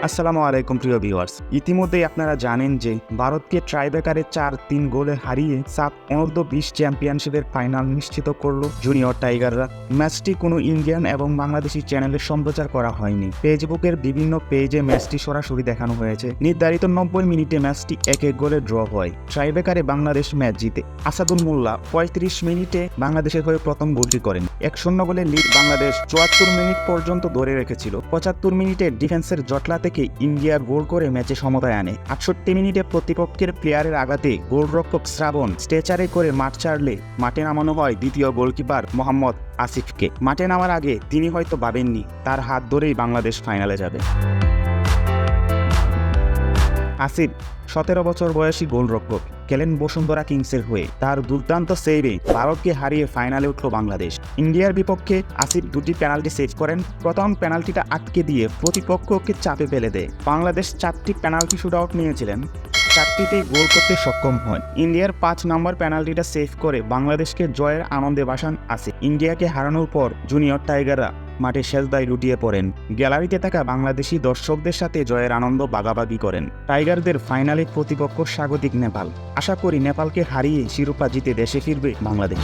আসসালামু আলাইকুম প্রিয় ভিউয়ার্স। ইতিমধ্যেই আপনারা জানেন যে ভারতকে ট্রাইব্রেকারে 4-3 গোলে হারিয়ে সাফ অনূর্ধ্ব-20 চ্যাম্পিয়নশিপের ফাইনাল নিশ্চিত করল জুনিয়র টাইগাররা। ম্যাচটি কোনো ইন্ডিয়ান এবং বাংলাদেশি চ্যানেলে সম্প্রচার করা হয়নি। ফেসবুকের বিভিন্ন পেজে ম্যাচটি সরাসরি দেখানো হয়েছে। নির্ধারিত 90 মিনিটে ম্যাচটি 1-1 গোলে ড্র হয়। ট্রাইব্রেকারে বাংলাদেশ ম্যাচ জিতে। আসাদুল মোল্লা 35 মিনিটে বাংলাদেশের হয়ে প্রথম গোলটি করেন। 1-0 গোলে লিড বাংলাদেশ 74 মিনিট পর্যন্ত ধরে রেখেছিল। 75 মিনিটে ডিফেন্সের জটলা থেকে ইন্ডিয়া গোল করে ম্যাচে সমতায় আনে। 68 মিনিটে প্রতিপক্ষের প্লেয়ারের আঘাতে গোলরক্ষক শ্রাবণ স্ট্রেচারে করে মাঠ ছাড়লে মাঠে নামানো হয় দ্বিতীয় গোলকিপার মোহাম্মদ আসিফকে। মাঠে নামার আগে তিনি হয়তো ভাবেননি তার হাত ধরেই বাংলাদেশ ফাইনালে যাবে। আসিফ 17 বছর বয়সী গোলরক্ষক, খেলেন বসুন্ধরা কিংসের হয়ে। তার দুর্দান্ত সেভে ভারতকে হারিয়ে ফাইনালে উঠল বাংলাদেশ। ইন্ডিয়ার বিপক্ষে আসিফ 2টি পেনাল্টি সেভ করেন। প্রথম পেনাল্টিটা আটকে দিয়ে প্রতিপক্ষকে চাপে ফেলে দেয়। বাংলাদেশ 4টি পেনাল্টি শুট আউট নিয়েছিলেন, 4টিতেই গোল করতে সক্ষম হয়। ইন্ডিয়ার 5 নম্বর পেনাল্টিটা সেভ করে বাংলাদেশকে জয়ের আনন্দে ভাসান আসিফ। ইন্ডিয়াকে হারানোর পর জুনিয়র টাইগাররা মাঠে সেজদায় লুটিয়ে পড়েন। গ্যালারিতে থাকা বাংলাদেশি দর্শকদের সাথে জয়ের আনন্দ ভাগাভাগি করেন। টাইগারদের ফাইনালে প্রতিপক্ষ স্বাগতিক নেপাল। আশা করি নেপালকে হারিয়ে শিরোপা জিতে দেশে ফিরবে বাংলাদেশ।